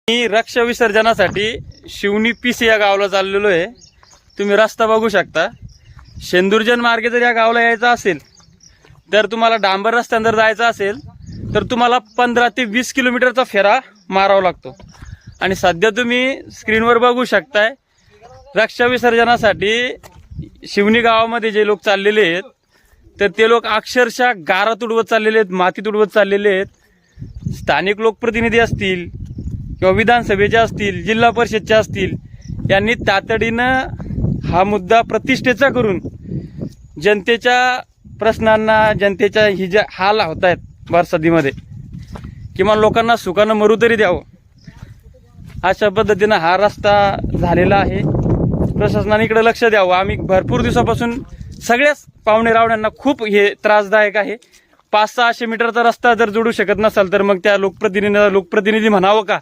मी रक्षा विसर्जनासाठी शिवनी पीसी या गावाला चाललेलो आहे। तुम्ही रस्ता बघू शकता। शेंदुर्जन मार्गे जर या गावाला यायचं असेल तर तुम्हाला डांबर रस्त्याने जर जायचं असेल तर तुम्हाला 15 ते 20 किलोमीटरचा फेरा मारावा लागतो। आणि सध्या तुम्ही स्क्रीनवर बघू शकताय रक्षा विसर्जनासाठी शिवनी गावामध्ये जे लोक चाललेले आहेत तर ते लोक अक्षरशः गारा तुडवत चाललेले आहेत, माती तुडवत चाललेले आहेत। स्थानिक लोकप्रतिनिधी असतील किंवा विधानसभेचे असतील, जिल्हा परिषदचे असतील, यांनी तातडीनं हा मुद्दा प्रतिष्ठेचा करून जनतेच्या प्रश्नांना, जनतेच्या ही ज्या हाल होत आहेत बरसातीमध्ये, किमान लोकांना सुखानं मरू तरी द्यावं अशा पद्धतीनं हा रस्ता झालेला आहे। प्रशासनाने इकडे लक्ष द्यावं। आम्ही भरपूर दिवसापासून सगळ्याच पाहुणे रावण्यांना खूप हे त्रासदायक आहे। 500-600 मीटरचा रस्ता जर जोडू शकत नसाल तर मग त्या लोकप्रतिनिधी म्हणावं का